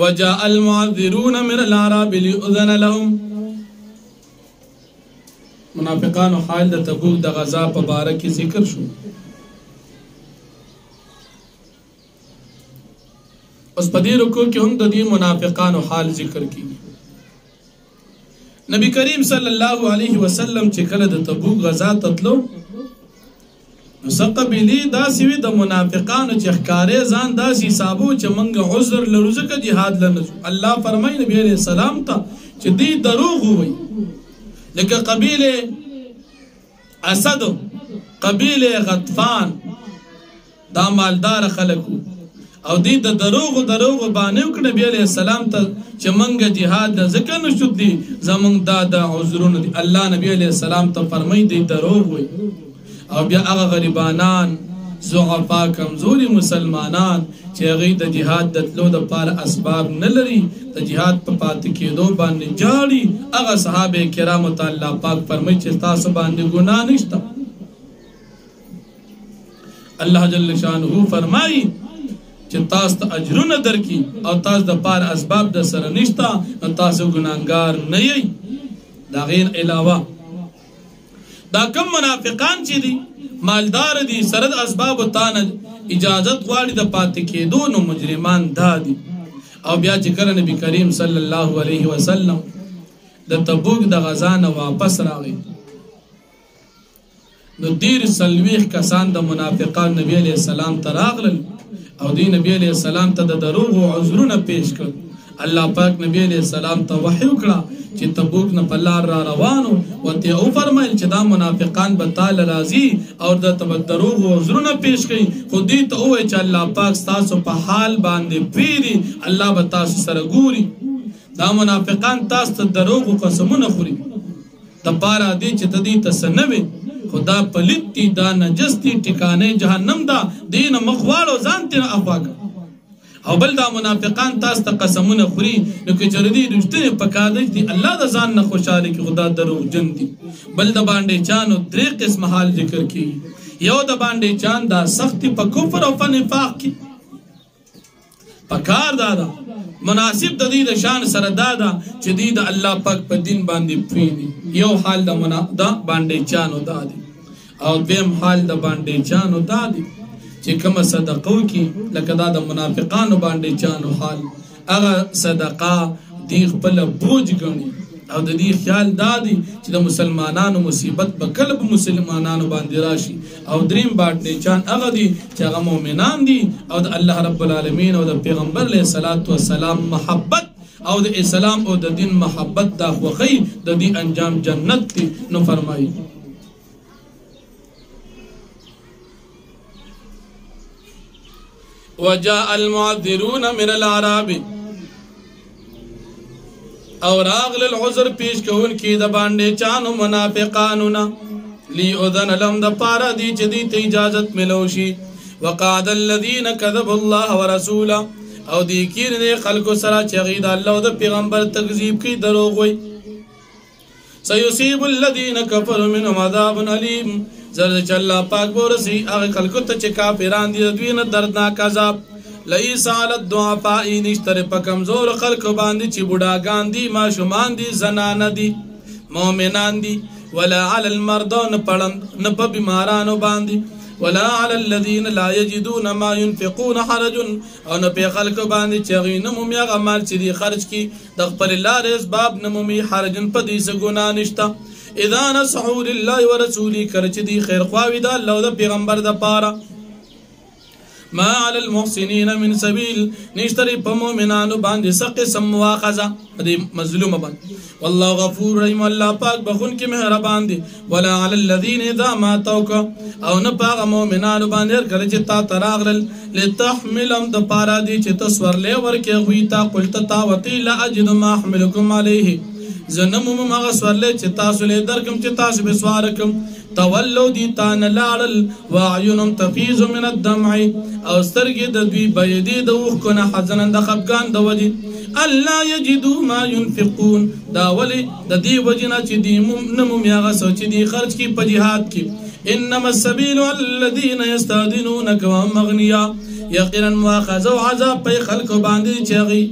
وجاء المعذرون من الاعراب ليؤذن لهم. منافقانو حال د تبوک د غزا په باره کې ذکر شو. اوس په دې رکوع کې هم د دې منافقانو حال ذکر کیږي. نبی کریم صلی الله علیه وسلم چې کله د تبوک غزا ته تلو نو څه قبیلې داسې وي د منافقانو چې ښکارې ځان داسې حسابو چې موږ عذر لرو ځکه جهاد له نه ځو. الله فرمایي نبي علیه السلام ته چې دوی دروغ ووایي، لکه قبیله اسد، قبیله غطفان، دا مالدار خلکو او دی د دروغ باندې وکړه نبی علیه السلام ته چې موږ جهاد نه ځکه نشو دي زموږ دا د عذرونه دي. الله نبی علیه السلام ته فرمایي دی دروغ وایي. او بیا هغه غریبانان، ضعفا، کمزوري مسلمانان چې هغوی د جهاد د تلو دپاره اسباب نه لري، د جهاد په پاتې کېدو باندې جاړي، هغه صحابه کرامو ته الله پاک فرمایي چې تاسو باندې ګناه نشته. الله جل شانه فرمایي چې تاسو ته اجرونه درکړي او تاسو دپاره اسباب د سره نشته نو تاسو ګناهګار نه یئ. دا غیر علاوه دا کم منافقان چې دي مالدار دي، سره د اسبابو تانه اجازت غواړي د پاتې کېدو، نو مجرمان دا دي. او بیا چې کله نبی کریم صلی الله علیه وسلم د تبوک د غزا نه واپس راغی نو ډېر څلوېښت کسان د منافقان نبی علیه السلام ته راغلل او دوی نبی علیه السلام ته د دروغو عذرونه پیش کړل. الله پاک نبی علیه السلام ته وحی وکړه چې تبوک نه په لار را روانو ورته وفرمایل چې دا منافقان به تاله راځي او درته به دروغو عذرونه پیش کوي، خو دوی ته ووایي چې الله پاک ستاسو په حال باندې پوهېږي، الله به تاسو سره ګوري. دا منافقان تاسو ته دروغو قسمونه خوري دپاره دې چې ته دوی ته څه نه وي، خو دا پلیت دي، دا نجس دي، ټکانې جهنم ده، دې نه مخ واړو، ځان ترې افوا کړه. او بل دا منافقان تاسو ته قسمونه خوري، نو که چېرې دوی رښتینې په کار دی چې الله د ځان نه خوشحاله کړي، خو دا دروغجن دي. بل د بانډېچانو درې قسمه حال ذکر کېږي. یو د بانډېچان دا سختي په کفر او په نفاق کې په کار دا ده، مناسب د دوی د شان سره دا ده چې دوی د الله پاک په دین باندې پوهېږي. یو حال د بانډېچانو دا دی. او دویم حال د بانډېچانو دا دی چې کومه صدقه وکړي، لکه دا د منافقانو بانډېچانو حال، هغه صدقه دوی خپله بوج ګڼي او د دې خیال دا دی چې د مسلمانانو مصیبت به کله په مسلمانانو باندې راشي. او دریم بانډېچان هغه دي چې هغه مؤمنان دي او د الله رب العالمین او د پیغمبر علیه الصلاة والسلام محبت او د اسلام او د دین محبت دا خوښوي، د دې انجام جنت دی. نو فرمایي وجاء المعذرون من الاعراب، او راغل العذر پیش کون کی د بانډېچانو منافقانو نه، لیؤذن لهم د پاره دی چې دوی ته اجازت ملوشي. وقعد الذین کذبوا الله ورسوله، او دی کیر دی خلکو سره چې هغوی د الله او د پیغمبر تکذیب کوي، دروغ وایي. سیصیب الذین کفروا منهم عذاب علیم، زرد چې الله پاک به ورسوي هغه خلکو ته چې کافران دي د دوی نه دردناک عذاب. لیس علی الضعفاء، نشته په کمزورو خلکو باندې چې بوډاګان دي، ماشومان دي، زنانه دي، مؤمنان دي، ولا علی المرضى، نه په بیمارانو باندې، ولا علی الذین لا یجدون ما ينفقون حرج، او نه په خلکو باندې چې هغوی نه مومي هغه مال چې دوی خرج کړي د خپلې لارې اسباب نه مومي، حرجن په دوی څه ګناه نشته. اذا نصحوا لله ورسوله، کله چې دوی خیر خواوي د الله او د پیغمبر دپاره. ما علی المحسنین من سبیل، نشته په مؤمنانو باندې څه قسم مواخذه دې مظلومه باندې. والله غفور رحیم، الله پاک بخونکي مهربان دی. ولا علی الذین اذا ما اتوک، او نه په هغه مؤمنانو باندې کله چې تا ته راغلل لتحملهم دپاره دي چې ته سورلی ورکړې هغوی ته، قلت تا ورته لا اجد ما احملکم علیه، زه نه مومم هغه سورلی چې تاسو لی درکم چې تاسو به سواره کړم. تولو دی تانه لاړل، واعینهم تفیض من الدمع، او سترګې د دوی بهېدې د اوښکو نه حزنا د خفګان د وجې. الله یجدو ما ينفقون، دا ولې د دې وجې نه چې دوی نه مومي هغه څه چې دوی خرج کړي په جهاد کې. انما السبیل الذین یستأذنونک وهم اغنیاء، یقینا مؤاخذه او عذاب په خلکو باندې چغي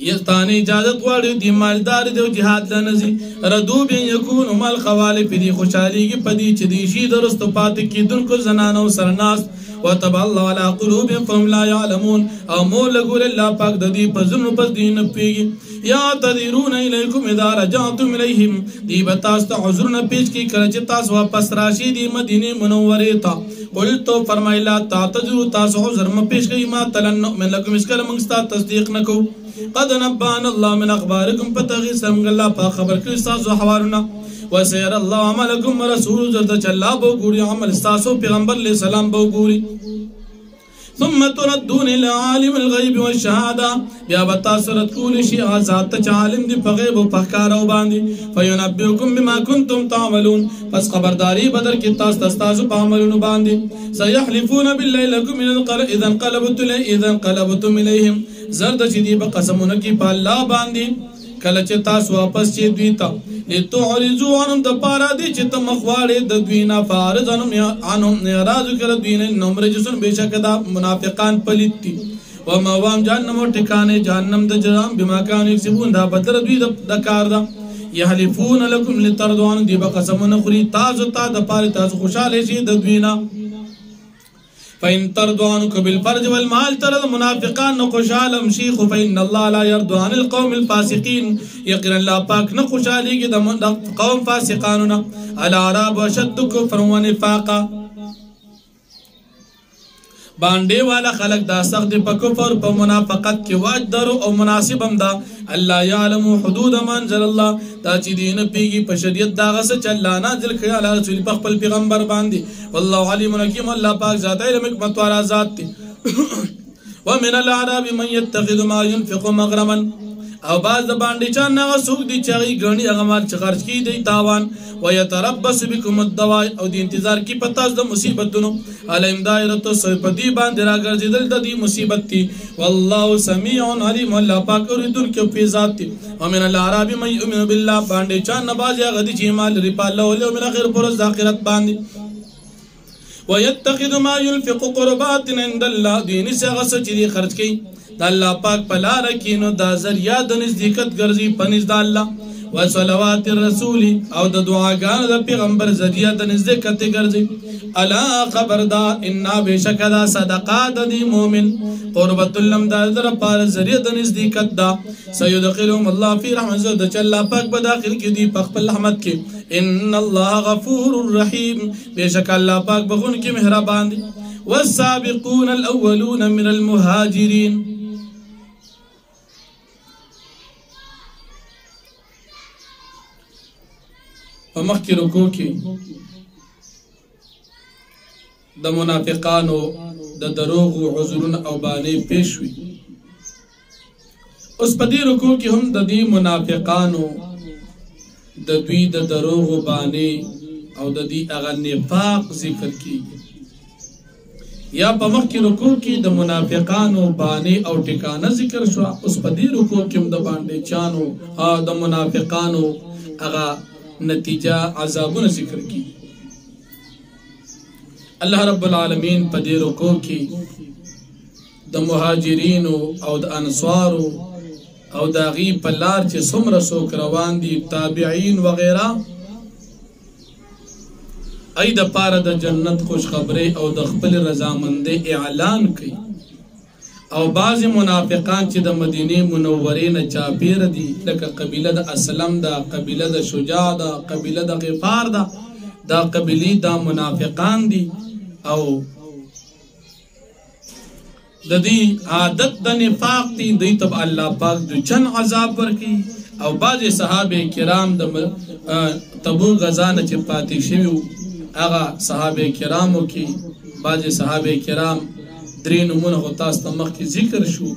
یستانی اجازت غواړي دی مالدار دی جهاد لنزي ردو بین یکون مال خوالف دی خوشاليږي پدې چې دی شي درست پات کیدونکو زنانو سرناس وتب الله على قلوبهم فهم لا يعلمون او مول لګول الله پاک د دې په ظلم په دین پیږي یا تذرون الیکم اذا رجعتم الیهم دی بتاسته عذرنا پیش کی کړه چې تاسو واپس راشي دی مدینه منوره ته قلت فرمایلا تعتذروا تاسو عذر م پیش کی ما تلن نؤمن لكم اسکل موږ ستاسو تصدیق نکو قد نبأنا الله من اخباركم فتغي سمغ الله په خبر کې تاسو حوالونه وسير الله عملكم ورسول زرد چلا بو ګوري عمل تاسو پیغمبر علیہ السلام بو ګوري ثم تردون الى عالم الغيب والشهاده بیا بتاثرت کول شي ذات عالم دی په غیب او په کارو باندې فینبئکم بما کنتم تعملون پس خبرداري بدر کې تاسو په عملونو باندې سيحلفون بالله لكم اذا انقلبتم اليهم زرد چې دی په قسمونه کې په الله باندې کله چې تاسو واپس چې دوی ته لتعرضوا عنهم د پاره دي چې تم مخواړې د دوی نه فارض عنهم ناراض کړه دوی نه نمبر جسن بشک دا منافقان پلیتی و موام جهنم ټکانه جهنم د جرام بما كانوا يكسبون دا بدر دوی د کار دا يحلفون لكم لترضوا عنهم دی په قسمونه خوري تاسو ته د پاره تاسو خوشاله شي د دوی نه فإن ترضوا عنك بالفرج والمال ترى المنافقان نقشالم شيخ فإن الله لا يرضى عن القوم الفاسقين يقرن الله پاک نقشالي د قوم فاسقاننا العرب وشد كفر ونفاقا باندې والا خلق دا سخت په کفر په منافقت کې واجدر او مناسبم دا الله يعلم حدود ما انزل الله دا چې دین پیږي په شریعت دا غس چلا نازل کړي الله رسول په خپل پیغمبر باندې والله علیم حکیم الله پاک ذات علم حکمت والا ذات دی ومن الاعراب من يتخذ ما ينفق مغرما او باز باندې چا نه سوق دي چې غني هغه مال چې خرج کی دی تاوان ويتربص بكم الدواء او دی انتظار کی پتاس د مصیبتونو علم دایره سپدی باندې راګرځیدل د دې مصیبت دی والله سميع عليم الله پاک اوریدون کې په ذات دی ومن الاعراب من يؤمن بالله باندې چا نه باز هغه دي چې مال ریپاله او من اخر پر ذاکرت باندې ويتخذ ما ينفق قربات عند الله دین څنګه چې خرج کی د الله پاک په لار کې نو دا ذریعہ د نزدېکت ګرځي پنځ د الله وصلوات الرسول او د دعاګانو د پیغمبر ذریعہ د نزدېکت ګرځي الا خبردار ان بشکدا صدقات د مؤمن قربت لم در پر ذریعہ د نزدېکت دا سيدخلهم الله في رحمته د الله پاک په داخل کې دی په خپل رحمت کې ان الله غفور رحیم بشک الله پاک بخون کې مهربان دی والسابقون الاولون من المهاجرين ومخکې رکوع کې د منافقانو د دروغ عذرونه او بانې پیش وي اوس په دې رکوع کې هم د دې منافقانو د دوی د دروغ بانې او د دې هغه نفاق ذکر کیږي یا په مخکې رکوع کې د منافقانو بانې او ټکانه ذکر شو اوس په دې رکوع کې هم د باندې چانو د منافقانو هغه نتیجه عذابونه ذکر کی الله رب العالمین په دې رکوع کې د مهاجرین او د انصار او د غي په لار چې څومره څوک روان دي تابعین وغیرہ ای د پاره د جنت خوش خبره او د خپل رضامندۍ اعلان کوي او بعض منافقان چې د مدینه منورې نه چاپیر دي لکه قبیله د اسلم دا قبیله د شجاع دا قبیله د غفار دا قبیله دا منافقان دي او د دې عادت د نفاق دي دوی ته الله پاک د چن عذاب ورکي او بعض صحابه کرام د تبوک غزا نه چې پاتې شوی هغه صحابه کرامو کې بعض صحابه کرام درې نمونه خو تاسو ته مخکې ذکر شو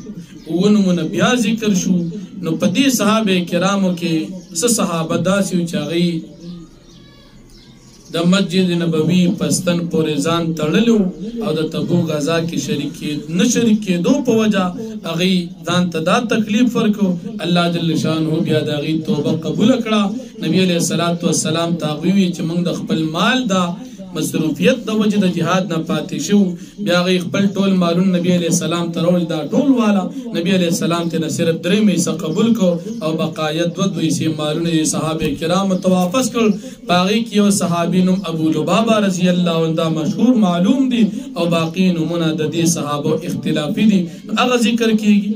او نمونه بیا ذکر شو نو په دې صحابه کرامو کې څه صحابه داسې چې هغه د مسجد نبوي پستن پورې ځان تړلو او د تبوک غزا کې شریک کېدو په وجه هغه ځان ته دا تکلیف ورکو الله جل شانه بیا د هغه توبه قبول کړه نبی علیہ الصلوۃ والسلام تاغوی چې موږ د خپل مال دا مصروفیت د وجه د جهاد نه پاتې شو بیا غي خپل ټول مالون نبی علیہ السلام ترول دا ټول والا نبی علیہ السلام ته صرف درې مې قبول کو او بقایت دو سي مالونه صحابه کرام ته واپس کړ باغی کې یو صحابي نوم ابو لبابه رضی الله عنه مشهور معلوم دي او باقی نمونه د دې صحابه اختلافي دي هغه ذکر کیږي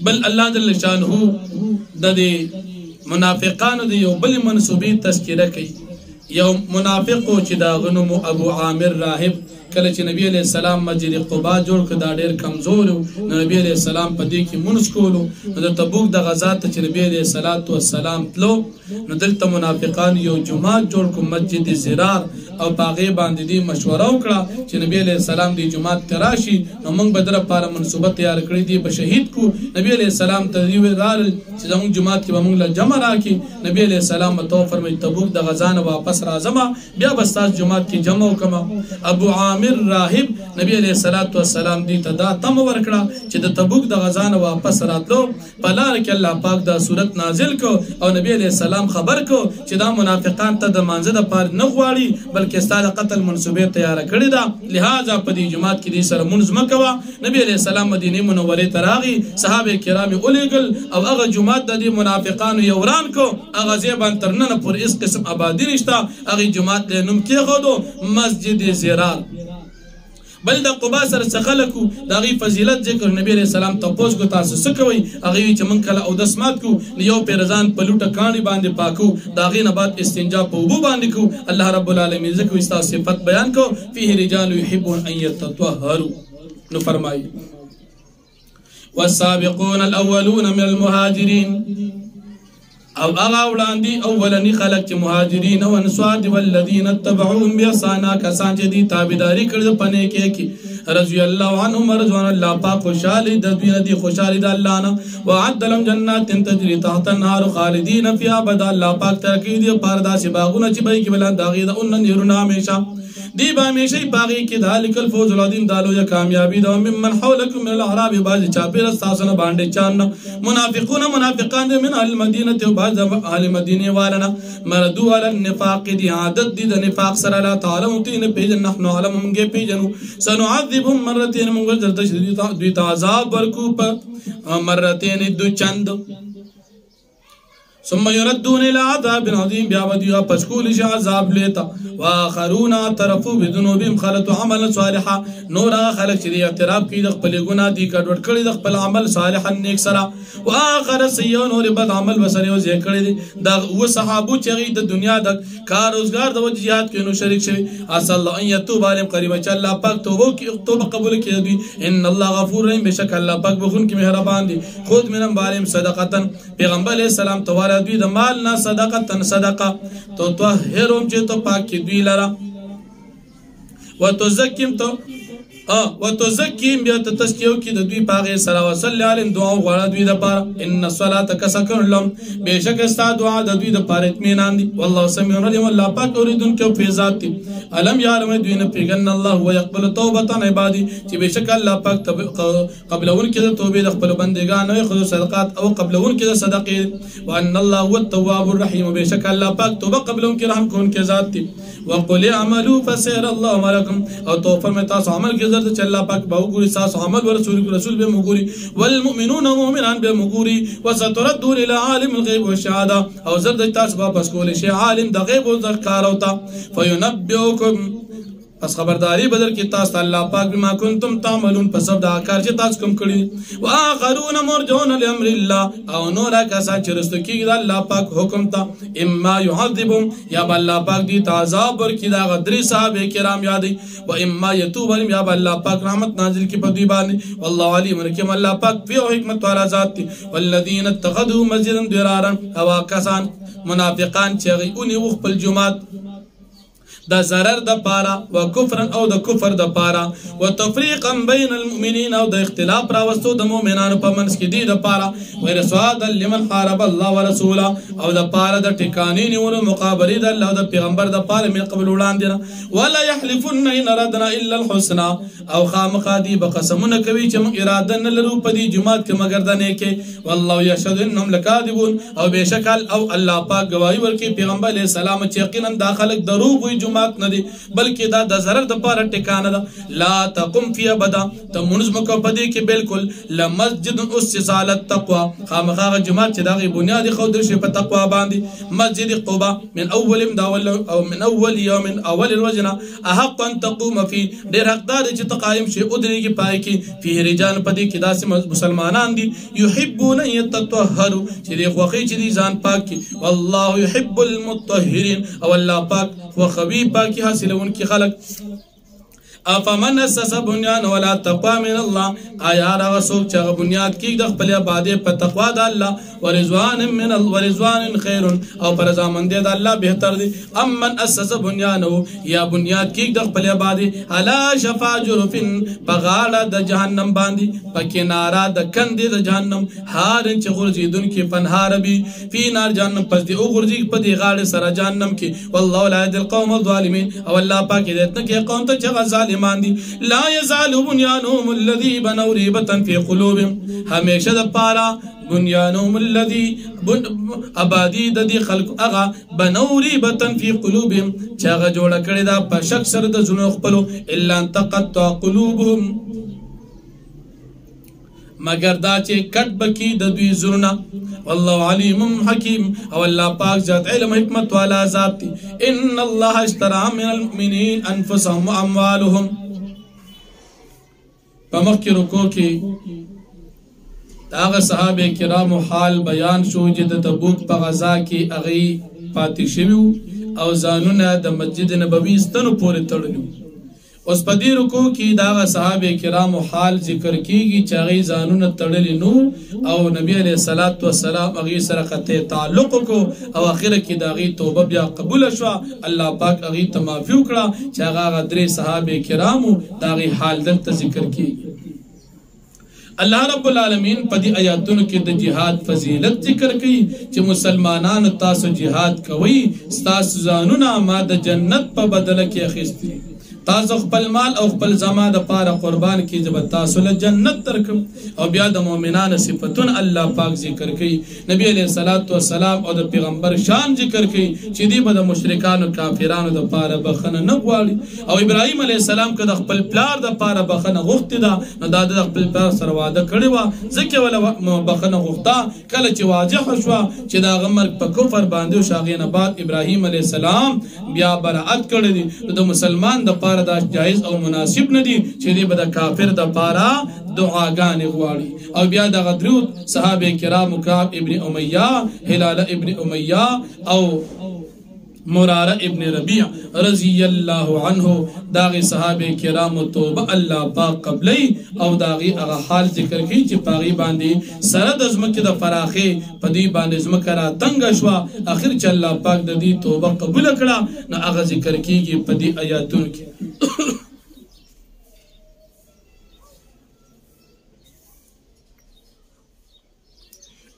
بل الله جل شانه د دې منافقانو د یو بل منسوبي تذکرہ کوي یو منافق چې دا غنم ابو عامر راهب کله چې نبی علیہ السلام مسجد قباء جوړ کړ دا ډېر کمزور نو نبی علیہ السلام په دې کې مونږ کولو د تبوک د غزا ته چې نبی علیہ السلام تلو نو دلته منافقان یو جمعه جوړ کو مسجد زرار او پاغه باندې دې مشوره وکړه چې نبی علیہ السلام دې جمعه تراشي نو موږ بدر لپاره منصوبه تیار کړې دي په شهید کو نبی علیہ السلام ته دی ویل چې زموږ جمعه کې موږ له جمع راکې نبی علیہ السلام تو فرمایي تبوک د غزا نه واپس راځم بیا بستاس جمعه کې جمع وکم ابو عامر راهب نبی علیہ السلام دی ته دا تم ورکړه چې د تبوک د غزا نه واپس راتلو په لار کې الله پاک دا صورت نازل کو او نبی علیہ السلام خبر کو چې دا منافقان ته د مانزه د پار نه غواړي بلکې ستاسو قتل منسوبه تیار کړی دا لہذا په دې جماعت کې دې سره منځ مکوا نبی علیہ السلام مدینه منوره ته راغی صحابه کرام اولیګل او هغه جماعت د دې منافقانو یوران کو هغه زیبان ترنه پر اس قسم آبادی نشتا هغه جماعت له نوم کې غوډو مسجد زرار بل د قباء سره څخلکو د غي فضیلت ذکر نبی علیہ السلام تاسو کو تاسو سکوي هغه چې من کله او د سمات کو یو پیرزان په لوټه کانی باندې پاکو دا غي نه بعد استنجا په وبو باندې کو الله رب العالمین ذکر استا صفات بیان کو فيه رجال يحبون ان يتطهروا نو فرمای والسابقون الاولون من المهاجرين او اغا ولاندی اولنی خلق چې مهاجرین او انصار والذین اتبعوهم باحسان کسان چې دي تابعداري کړل پنه کې رضی الله عنهم رضوان الله پاک خوشاله د دوی ندي خوشاله د الله نه وعد لهم جنات تجري تحت النهر خالدین فيها ابدا الله پاک تاکید پردا سی باغونه چې به کې بلند داغي د اون نيرونه همیشه دی با همیشه باغی کې ذالک الفوز العظیم دالو یا کامیابی دا ممن حولکم من الاعراب باز چاپیر استاسن باندې چان منافقون منافقان من المدینه او باز اهل مدینه والنا مردو علی النفاق دی عادت دی د نفاق سره لا تعالی تین پیجن نحنو علمږه پیجنو سنعذبهم مرتين من غیر تشدید دوی عذاب ورکو په مرتين دو چند ثم يردون الى عذاب عظيم بیا ودیو پسکول ش عذاب لیتا واخرون اعترفوا بذنوبهم خلطوا عملا صالحا نور خلق چې اعتراف کوي د خپل ګناه دي کډوډ کړي د خپل عمل صالحا نیک سره واخر سيئون اور بد عمل وسره او ځکړي دي دا و صحابو چې د دنیا د کار روزګار د وجهات کې نو شریک شوی اس الله ان يتوب عليهم قريبا چې الله پاک توبه قبول کړي دي ان الله غفور رحیم بشک الله پاک بخون کې مهربان دي خود منم بالهم صدقه پیغمبر علیہ السلام تواره دوی د مال نه صدقه تو طهرهم چې تو پاک دوی لرا وتزکیم تو وتزکیم بیا ته تزکیو کې د دوی پاغه سره وصلی علیهم دعا غواړه دوی د پاره ان الصلاه کسکن لهم بشک استا دعا د دوی د پاره اطمینان دي والله سميع عليم الله پاک اوریدون کې په ذات دي علم یعلم دوی نه پیغن الله هو يقبل توبه عبادي چې بشک الله پاک قبلون کې د توبې د خپل بندگانو خو صدقات او قبلون کې د صدقې وان الله هو التواب الرحيم بشک الله پاک توبه قبلون کې رحم کون کې ذات دي وقل اعملوا فسير الله عملكم او توفر میں تاسو عمل کې زرد چې الله پاک به وګوري تاسو عمل رسول به وګوري والمؤمنون مؤمنان به وګوري وستردون الى عالم الغيب والشهاده او زرد تاسو واپس کول شي عالم د غیب او د کار او تا فینبئکم پس خبرداری بدل کی تاسو الله پاک بما کنتم تعملون پس دا کار چې تاسو کوم کړی واخرون مرجون لامر الله او نور کسان چې رسول کیږي د الله پاک حکم ته اما يعذبهم یا الله پاک دي عذاب ورکی دا غدری صاحب کرام یادې و اما يتوب عليهم یا الله پاک رحمت نازل کی په دوی باندې والله علیم حکیم الله پاک په حکمت والا ذات دي والذین اتخذوا مسجدا ضرارا او کسان منافقان چې غونی خپل جمعات دا ضرر د پارا و کفر او د کفر د پارا و تفریقا بین المؤمنین او د اختلاف راوستو د مؤمنانو په منځ کې دی د پارا و رسواد لمن حارب الله ورسوله او د پارا د ټکانی نیولو مقابله د الله د پیغمبر د پارا من قبل وړاندې ولا يحلفن ان ردنا الا الحسنى او خامخادي بقسمونه کوي چې اراده نه لرو په دې جماعت کې مگر د نه کې والله يشهد انهم لكاذبون او بشکل او الله پاک گواہی ورکي پیغمبر علیہ السلام چې یقینا داخله دروغ وي جماعت جماعت نه دي بلکې دا د ضرر د پاره ټکانه ده لا تقم فی ابدا ته منځ مکو پدې کې بالکل لمسجد اسس علی التقوى خامخا جماعت چې دغه بنیاد خودل شي په تقوا باندې مسجد قباء من اول مداول او من اول يوم اول الوجنا احق ان تقوم فی ډیر حقدار چې تقایم شي او درېږي پای کې فی رجال پدې کې داسې مسلمانان دي يحبون يتطهروا چې دی خوخي چې دي ځان پاک کی والله يحب المطهرين او الله پاک وخوي پاکي حاصلون کی خلق افمن اسس بنيان ولا تقوى من الله آیا را وسوک چې بنیاد کې د خپل عبادت په تقوا د الله ورضوان من ورضوان خير او پر ځامن د الله بهتر دي امن اسس بنيانه یا بنیاد کې د خپل عبادت الا شفا جرف بغاړه د جهنم باندې په کناره د کندې د جهنم هار چې غرزیدون کې پنهار بي فی نار جهنم پس دی او غرزي په دی غاړه سره جهنم کې والله لا يهدي القوم الظالمين او الله پاک دې ته کې قوم ته چې لا يزال بنيانهم الذي بنوا ريبة في قلوبهم هميشه د پارا بنيانهم الذي ابادي د دي خلق اغا بنوا ريبة في قلوبهم چاغه جوړ کړي دا په شک سره د زنو خپلو الا ان تقطع قلوبهم مگر دا چې کټ بکی د دوی زړونه والله علیم حکیم او الله پاک ذات علم حکمت والا ذات دی ان الله اشترى من المؤمنین انفسهم واموالهم پمخ کی رکو کی هغه صحابه کرام حال بیان شو چې د تبوک په غزا کې اغي پاتې شوی او ځانونه د مسجد نبوي ستنو پورې تړلو اوس په دې رکو کې دا صحابه کرام حال ذکر کیږي چې هغه ځانونه تړلې نو او نبی عليه الصلاه والسلام هغه سره قطع تعلق کو او اخر کې دا غي توبه بیا قبول شو الله پاک هغه تمافي وکړه چې هغه درې صحابه کرامو دا غي حال دلته ذکر کیږي الله رب العالمین په دې آیاتونو کې د جهاد فضیلت ذکر کوي چې مسلمانانو تاسو جهاد کوي تاسو ځانونه ما د جنت په بدله کې اخیستي تاسو خپل مال او خپل زما د پاره قربان کی جب تاسو له جنت ترکم او بیا د مؤمنانو صفاتون الله پاک ذکر کوي نبی علیہ الصلوۃ والسلام او د پیغمبر شان ذکر کوي چې دی به د مشرکانو کافرانو د پاره بخنه نه غواړي او ابراهیم علیہ السلام که د خپل پلار د پاره بخنه غوښتي دا نو د خپل پلار سره وعده کړی و ځکه ولا بخنه غوښتا کله چې واضح شو چې دا غمر په کفر باندې او شاغینه بعد ابراهیم علیہ السلام بیا برائت کړی دی د مسلمان د دا جائز او مناسب ندی چې دی به د کافر د پاره دعاګانې غواړي او بیا د غدرود صحابه کرام کعب ابن امیہ هلال ابن امیہ او مراره ابن ربیع رضی الله عنه داغي صحابه کرام توبه الله پاک قبلی او داغي هغه حال ذکر کی چې پاغي باندې سره د زمکه د فراخه پدی باندې زمکه را تنگ شو اخر چې الله پاک د دې توبه قبول کړه نو هغه ذکر کیږي پدی آیاتونو کې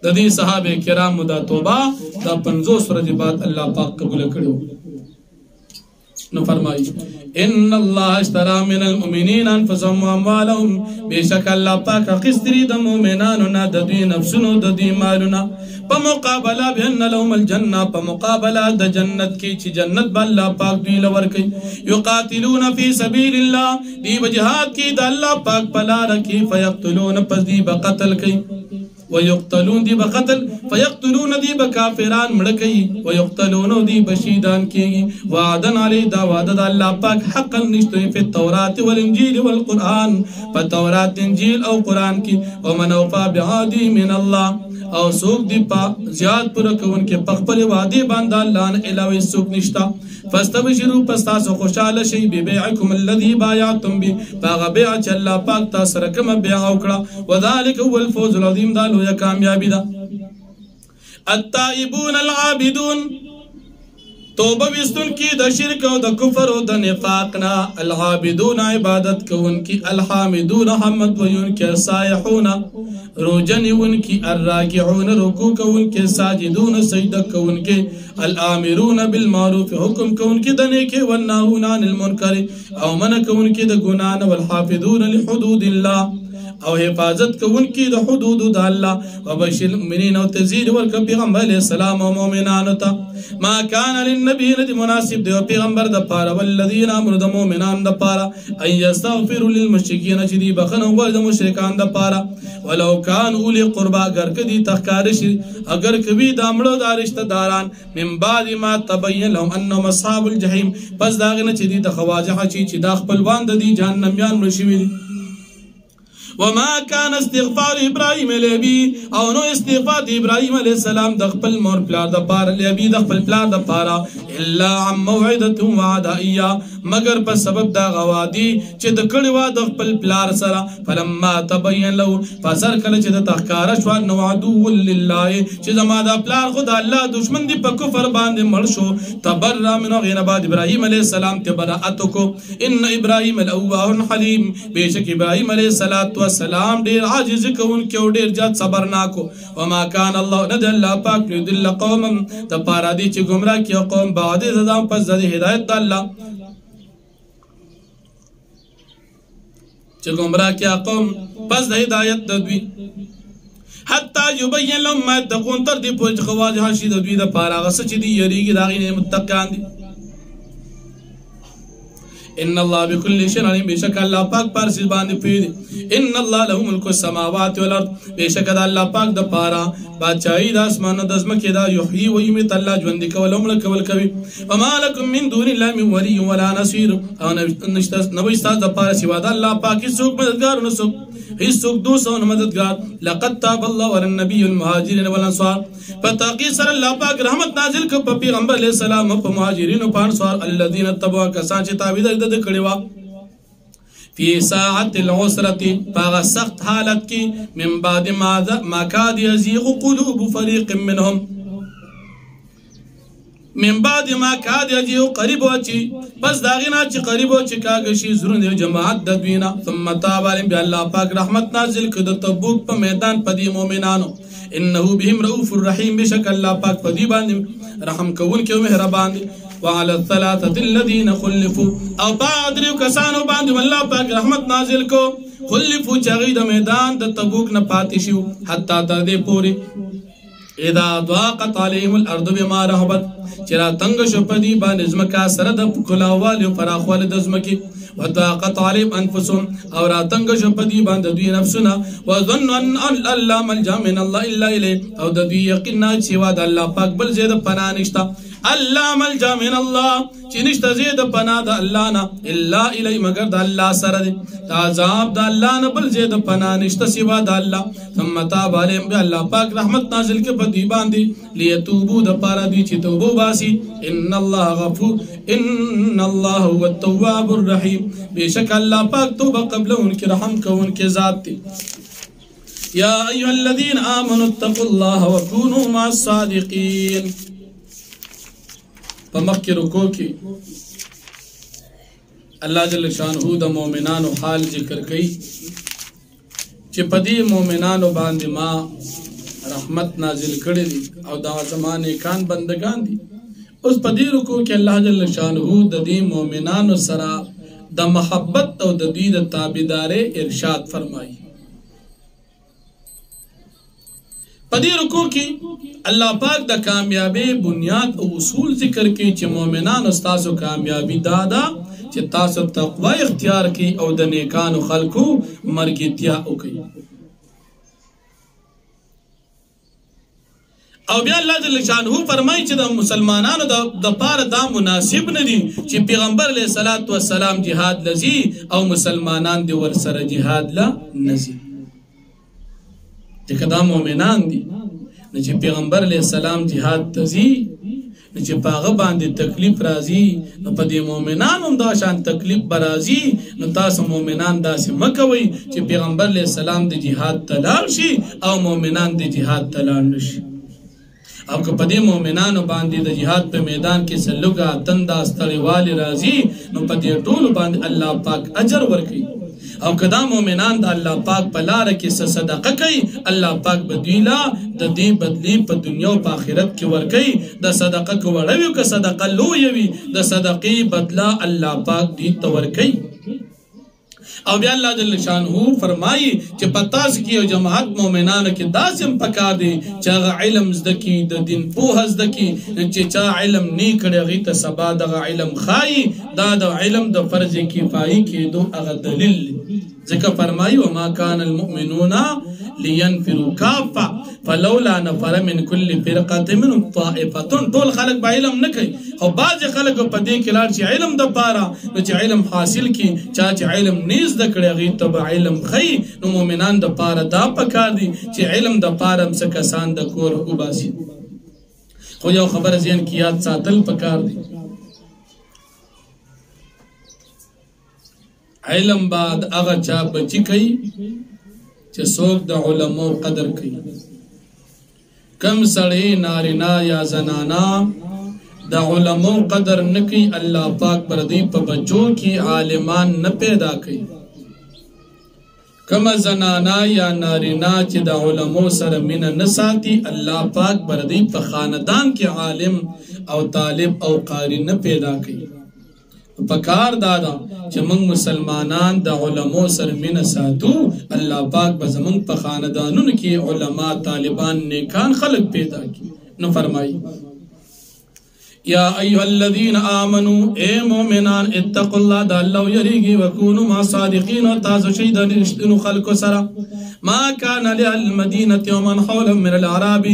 د دې صحابه کرامو دا توبه دا 50 ورځې بعد الله پاک قبول کړو نو فرمایي ان الله اشترى من المؤمنين انفسهم واموالهم بشک الله پاک قستری د مؤمنانو نه د دوی نفسونو د دوی مالونه په مقابله بان لهم الجنه په مقابله د جنت کې چې جنت به الله پاک دوی لور کوي یقاتلون فی سبیل الله دی وجهاد کې د الله پاک په لار کې فیقتلون پس دی به قتل کوي ويقتلون دي بقتل فيقتلون دي بكافران مړکې ويقتلون دي بشیدان کیږي وعدن علی دا وعده الله پاک حقا نشته په تورات والانجیل والقران په تورات انجیل او قران کې ومن اوفى بعهده من الله او سوق دی پا زیاد پر کون کې پخپل وعده باندې الله نه علاوه سوق نشتا فاستبشروا پستاسو خوشاله شي ببيعكم الذي بايعتم به فغبيع الله پاک تاسو رقم بيع وکړه وذلك هو الفوز العظيم دا لوی کامیابی ده التائبون العابدون توبه وستون کی د شرک او د کفر او د نفاق نه العابدون عبادت کون کی الحامدون حمد وین کی سائحون روجنون کی الراکعون رکوع کون کی ساجدون سجده کون کی الامرون بالمعروف حکم کون کی د نیکی والناهون عن المنکر او من کون کی د ګناه والحافظون لحدود الله او حفاظت کوونکی د حدود د الله وبشر المؤمنین او تزيد ورک پیغمبر علیہ السلام او مؤمنانو ته ما کان للنبی ندی مناسب دی پیغمبر د پاره والذین امنوا د مؤمنان د پاره ان یستغفروا للمشرکین چې دی بخنه ور د مشرکان د پاره ولو کان اولی قربا اگر کدی تخکار شي اگر کبي د امړو د رشتہ داران من بعد ما تبین لهم انهم اصحاب الجحیم پس داغه چې دی د خواجه چې دا خپلوان د دی جهنميان مرشوي وما كان استغفار ابراهيم لابي او نو استغفار ابراهيم عليه السلام د خپل مور پلار د پار لابي د خپل پلار د پارا الا عن موعده وعدائيه مگر په سبب دا غوادي چې د کړي وا د خپل پلار سره فلما تبين له فسر کله چې د تخکار شو نو عدو لله چې زما د پلار خدای الله دشمن دی په کفر باندې مړ شو تبرأ من غیر بعد ابراهيم عليه السلام تبرأت کو ان ابراهيم الاواه حليم بشک ابراهيم عليه السلام والسلام دیر عاجز کون کیو دیر جات صبرناکو وما کان الله ند الله پاک لدل قوم د پارا دی چې گمراه کیو قوم بعد زدام پس د هدایت الله چې گمراه کیا قوم پس د هدایت د دوی حتی یبین لهم ما تقون تر دی پوج خواجه شي د دوی د پارا غس چې دی یریږي داغینه متقان دي ان الله بكل شيء عليم بشك الله پاک پر سیز باندې پیری ان الله له ملک السماوات والارض بشک الله پاک د پارا بادشاہی د اسمان د زمکه دا یحیی و یمیت الله ژوند کول عمر کول کوي وما لكم من دون الله من ولي ولا نصير او نو استاد د پارا سیوا د الله پاک څوک مددگار نو هیڅوک دوسو مددگار لقد تاب الله على النبي المهاجرين والانصار فتاقي سر الله پاک رحمت نازل ک په پیغمبر علیہ السلام په مهاجرین او انصار الذين تبوا کسان چې تابعدار د کړي وا فی ساعت العسرة پاغه سخت حالت کی من بعد ما کاد یزیغ قلوب فريق منهم من بعد ما کاد یزیغ قریب وچی پس داغینا چې قریب وچی کاږي شي زرونه جماعت د دوینا ثم تاب علیهم بالله پاک رحمت نازل کړ د تبوک په میدان پدی مؤمنانو انه بهم رؤوف الرحیم بشک الله پاک پدی باندې رحم کوون کې مهربان دي وعلى الثلاثه الذين خلفوا او پادریو کسانو باندې الله پاک رحمت نازل کو خلفوا چغید میدان د تبوک نه پاتې شو حتی تر دې پوری اذا ضاقت عليهم الارض بما رحبت چرا تنگ شو پدی باندې زمکا سره د کلاوال او فراخوال د زمکی وضاقت عليهم انفسهم او را تنگ شو پدی باندې دوی نفسنا وظن ان الله ملجا من الله الا الیه او د دوی یقینا چې وا د الله پاک بل زید پناه نشتا الله ملجا من الله چې نشته زید پناه د الله نه الا الی مگر د الله سره دی عذاب د الله نه بل زید پناه نشته سوا د الله ثم تاب علیهم بالله پاک رحمت نازل کې په دی باندې لیتوبو د پاره دی چې توبه باسي ان الله غفور ان الله هو التواب الرحیم بشک الله پاک توبه قبل ان کې رحم کوون کې ذات دی یا ایها الذین آمنوا اتقوا الله وكونوا مع الصادقین پمخی رکو کی اللہ جل شانہو دا مومنانو حال ذکر کئی چی پدی مومنانو باندی ما رحمت نازل کردی دی او دا زمانے کان بندگان دی اس پدی رکو کی اللہ جل شانہو دا دی مومنانو سرا دا محبت او دا دی دا تابدار ارشاد فرمائی پدی رکو کی اللہ پاک دا کامیابی بنیاد او اصول ذکر کی چی مومنان استاسو کامیابی دادا چی تاسو تقوی اختیار کی او دا نیکانو خلقو مرگیتیا او کی او بیا اللہ جل شانہو فرمائی چی دا مسلمانانو دا پار دا مناسب ندی چی پیغمبر علیہ السلام جہاد لزی او مسلمانان دی ورسر جہاد لنزی چی دا مومنان دی نچی پیغمبر علیہ السلام جہاد تزی نچی پاغ باندی تکلیف رازی نو پا دی مومنان هم داشان تکلیف برازی نو تاس مومنان داسی مکوی چی پیغمبر علیہ السلام دی جہاد تلال شی او مومنان دی جہاد تلال نشی او که پا دی مومنانو باندی دا جہاد پا میدان کی سلوگا تندا استری والی رازی نو پا دی طول باندی اللہ پاک اجر ورکی او کدا مومنان دا اللہ پاک پلار کی صدقہ کئی اللہ پاک بدویلا دا دی بدلی پا دنیا و پا آخرت کی ورکی دا صدقہ کو وڑویو کا صدقہ لویوی دا صدقی بدلا اللہ پاک دی تورکی او بیا الله جل شانه فرمایي چې پتاس کې او جماعت مؤمنانو کې داسم پکار دي چې هغه علم زدکی د دین پوهه زدکی چې چا علم نه کړي هغه ته سبا د علم خای دا د علم د فرض کفایي کېدو هغه دلیل ځکه فرمایي وما كان المؤمنون لينفروا كافة فلولا نفر من كل فرقة منهم طائفة ټول خلق به علم نه کوي او بعض خلق په دې کې لار چې علم د پاره نو چې علم حاصل کی چا چې علم نیز د کړي غي ته علم خي نو مؤمنان د پاره دا پکار دي چې علم د پاره څه کسان د کور وباسي خو یو خبر ذهن کې یاد ساتل پکار دي علم بعد هغه چا بچی کوي چې څوک د علماء قدر کوي کم سړی نارینا یا زنانا د علماء قدر نکي الله پاک پر دې په بچو کې عالمان نه پیدا کوي کم زنانا یا نارینا چې د علماء سره مینه نه ساتي الله پاک پر دې په خاندان کې عالم او طالب او قاری نه پیدا کوي پکار دادا چې موږ مسلمانان د علماء سره مینه ساتو الله پاک به زموږ په خاندانونو کې علما طالبان نیکان خلق پیدا کړي نو فرمایي یا ایها الذين امنوا اے مؤمنان اتقوا الله د الله یریږي وکونوا مع صادقین او تاسو شهید رښتینو خلکو سره ما كان للمدينه يوما حولا من الاعراب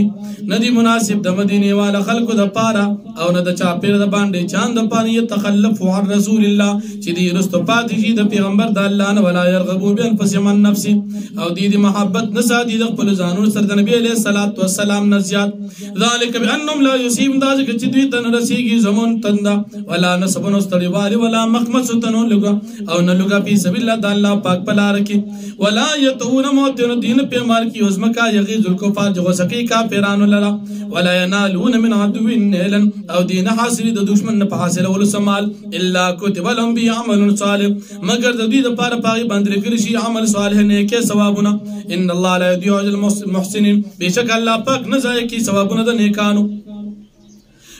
ندی مناسب د مدینه والا خلکو د پاره او نه د چاپیر د باندې چاند د پانی تخلف عن رسول الله چې دی رستو پاتې شي د پیغمبر د الله نه ولا يرغبوا بانفسهم عن نفسه او دی محبت نه ساتي د خپل ځانونو سره د نبی علیه الصلاۃ والسلام نزيات ذلك بانهم لا يصيب ذلك چې دوی ته رسیږي زمون تندا ولا نسبن استړیوالي ولا مخمص تنو لګا او نه لګا په سبیل الله د الله پاک په لار کې ولا يتون موت دین په مال کې عظمکا یغیظ الکفار جو سکی کافرانو لرا ولا ينالون من عدو نيلا او دین حاصل د دشمن په حاصل ول سمال الا كتب لهم بعمل صالح مگر د دې لپاره پاغي باندې کړی شي عمل صالح نه کې ثوابونه ان الله لا يضيع اجر المحسنين بشک الله پاک نه ضایع کی ثوابونه د نیکانو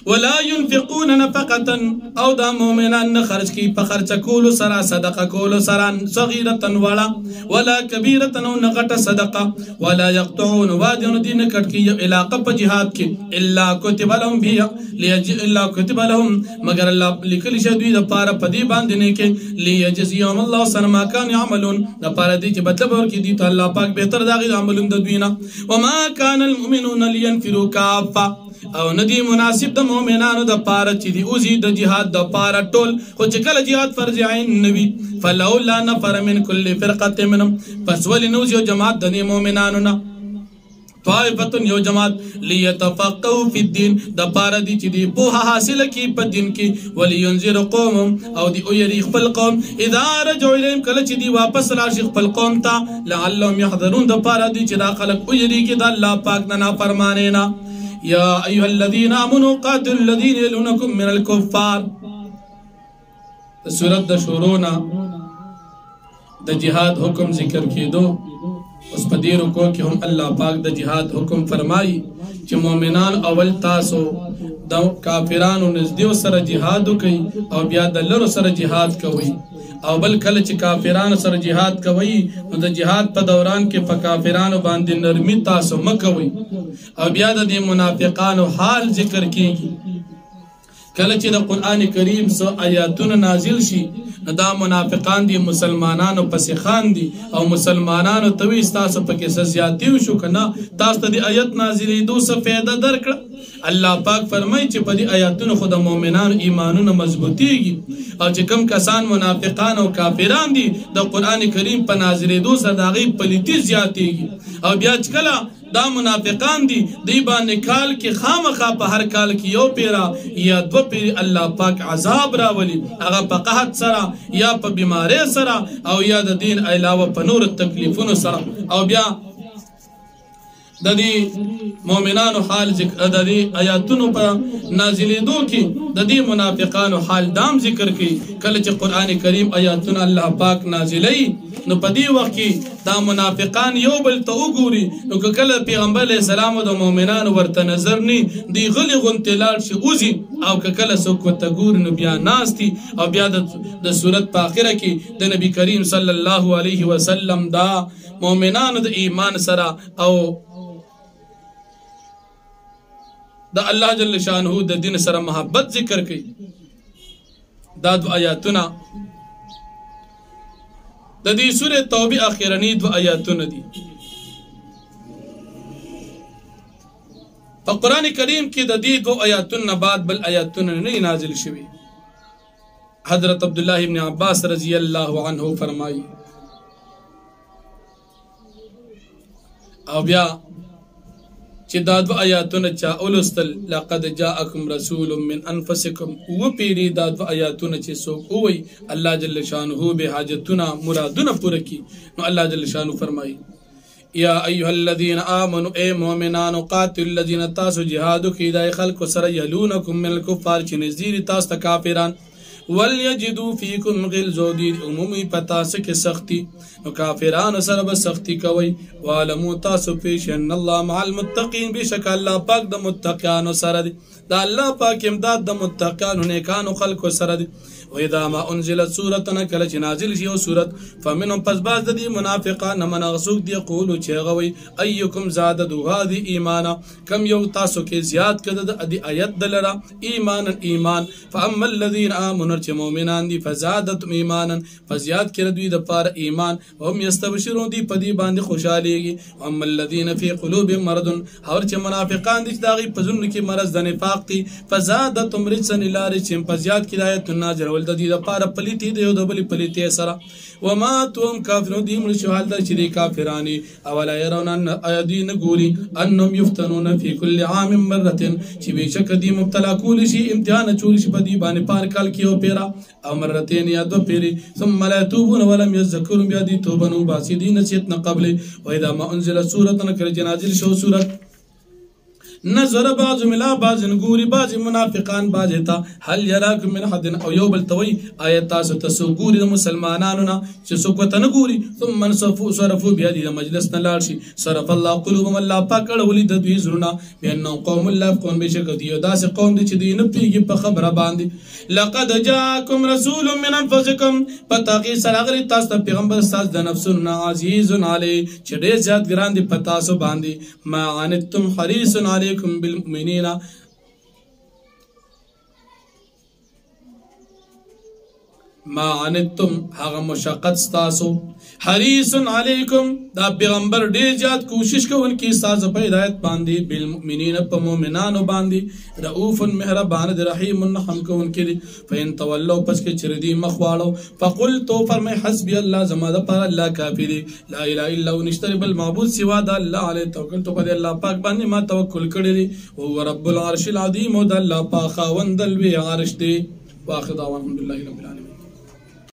ولا ينفقون نفقة او دا مؤمنان خرج کی په خرچ کولو سره صدقه کولو سره صغیره ولا ولا کبیره او نغټه صدقه ولا يقطعون وادي دین کټ کی علاقه په jihad کې الا كتب لهم بها ليجزي الا كتب لهم مگر الله لیکل شوی د پاره په دې باندې نه کې ليجزيهم الله سن ما كان يعملون د پاره دې چې مطلب ورکې دي ته الله پاک بهتر داغي عملون د دوی نه وما كان المؤمنون لينفروا كافه او ندی مناسب د مؤمنانو د پاره چې دی اوزي د جهاد د پاره ټول خو چې کله جهاد فرض عین نوي فلولا نفر من كل فرقه منهم پس ولنوز یو جماعت د مؤمنانو نه طائفه یو جماعت ليتفقهوا في الدين د پاره دي چې دی په حاصله کې په دین کې ولينذر قوم او دی او یری خپل قوم اذا رجعوا اليهم کله چې دی واپس راشي خپل قوم ته لعلهم يحذرون د پاره دي چې دا خلق او یری کې د الله پاک نه فرمانه نه یا ایها الذين امنوا قاتلوا الذين يلونكم من الكفار سورۃ د شرونا د جهاد حکم ذکر کېدو اوس په دې رکو کې هم الله پاک د جهاد حکم فرمایي چې مؤمنان اول تاسو د کافرانو نزدې سره جهاد کوي او بیا د لرو سره جهاد کوي او بل کله چې کافرانو سره جهاد کوي نو د جهاد په دوران کې په کافرانو باندې نرمي تاسو مکوي او بیا د منافقانو حال ذکر کیږي کله چې د قران کریم سو آیاتونه نازل شي دا منافقان دي مسلمانانو پسې خان دي او مسلمانانو توي تاسو پکې سزياتي شو کنه تاسو ته د آیت نازلې دوه څه فائدہ درکړه الله پاک فرمایي چې په دې آیاتونو خو د مؤمنانو ایمانونه مضبوطيږي او چې کوم کسان منافقان او کافران دي د قران کریم په نازلې دوه صداغي پليتي زیاتيږي او بیا چې کله دا منافقان دي دی باندې کال کې خامخا په هر کال کې یو پیرا یا دو پیر الله پاک عذاب راولي هغه په قحط سره یا په بیماری سره او یا د دین علاوه په نور تکلیفونو سره او بیا د دې مؤمنانو حال ذکر د دې آیاتونو په نازلېدو کې د دې منافقانو حال دام ذکر کړي. کله چې قرآن کریم آیاتونه الله پاک نازلوي نو په دې وخت کې دا منافقان یو بل ته وګوري نو که کله پیغمبر علیه السلام او د مؤمنانو ورته نظر نی دی غلي غونتې لاړ شي اوزي او که کله څوک ورته ګوري نو بیا ناستي او بیا د صورت په آخره کې د نبی کریم صلی الله علیه وسلم دا مؤمنانو د ایمان سره او دا الله جل شانه د دین سره محبت ذکر کوي. دا دو آیاتونه د دې سورې توبه اخیرنی دو آیاتونه دي. په قرآن کریم کې د دې دو آیاتونو بعد بل آیاتونه نه نازل شوي. حضرت عبدالله ابن عباس رضی الله عنه فرمایي او بیا چې دا دو آیاتونه چا اولستل لقد جاءکم رسول من انفسکم و پیری دا دو آیاتونه چې څوک ووایي الله جل شانه به حاجتونه مرادونه پوره کړي نو الله جل شانه فرمایي یا ایها الذین آمنوا اے مؤمنانو قاتلوا الذین تاسو جهاد کوي دا خلق سره یلونکم من الکفار چې نذیر تاسو ته کافران وَلْيَجِدُوا فِيكُمْ غِلْظَةً دِي عمومی پتا سکه سختی نو کافرانو سره به سختی کوي. وَاعْلَمُوا تاسو پیش ان الله مع المتقین بشک الله پاک د متقینانو سره دی. دا الله پاک امداد د متقینانو نیکانو خلقو سره دی. وَإِذَا مَا أُنزِلَتْ سُورَةٌ کله چې نازل شي او سورت فمنهم پس بعض د دې منافقان منغسوک دی یقولو چې غوي ايکم زادته هذه ایمانا کم یو تاسو کې زیات کړه د دې آیت دلرا ایمان فاما الذين آمنوا چې مؤمنان دي فزادتهم ایمانا فزیات کړه دوی د پاره ایمان هم یستبشرون دي په دې باندې خوشاليږي. واما الذين في قلوبهم مرض اور چې منافقان دي چې داغي په ځن کې مرض د نفاق دي فزادتهم رجسا الى رجسهم فزیات کړه آیت نازل د دې لپاره پلیتی دی او د بل پلیتی سره وما تم کافرون دي مړ شو حال د چې کافرانی اولا يرون ان ايدين ګوري انهم يفتنون في كل عام مره چې بشک دي مبتلا کول شي امتحان چول شي په دې باندې پار کال کې او پیرا او مرتين یا دو پیری ثم لا يتوبون ولم يذكروا بیا دي توبه نو باسي دي نصیحت نه قبل واذا ما انزل سوره کر جنازل شو سوره نظر بعض ملا بعض نګوري بعض منافقان بعض ته هل يراكم من حد او یو بل توي آیت تاسو ګوري د مسلمانانو نه چې څوک ته نه ګوري ثم صرفوا بیا د مجلس نه لاړ شي صرف الله قلوبهم الله پاک ولې د دوی زړونه بانه قوم الله قوم بشک دی داسې قوم دي چې دوی نه پیږي په خبره باندې. لقد جاءكم رسول من انفسكم پتاقي سراغري تاسو ته پیغمبر تاسو د نفسنا عزيز علي چې ډېر زیات ګران دي پتا سو باندې ما عنتم حريص علي بالمؤمنين ما عنتم هغه مشقت ستاسو حریص علیکم دا پیغمبر ډیر زیات کوشش کوونکی تاسو په هدایت باندې بالمؤمنین په مؤمنانو باندې رؤوف مهربان رحیم رحم کوونکی فین تولوا پس کې چر دی مخواړو فقلت فرمای حسبی الله زما د پر الله کافی دی لا اله الا هو نشتري بالمعبود سوا د الله علی توکلت په الله پاک باندې ما توکل کړی دی او رب العرش العظیم او د الله پاک خوندل وی عرش دی واخذ الحمد لله رب العالمین.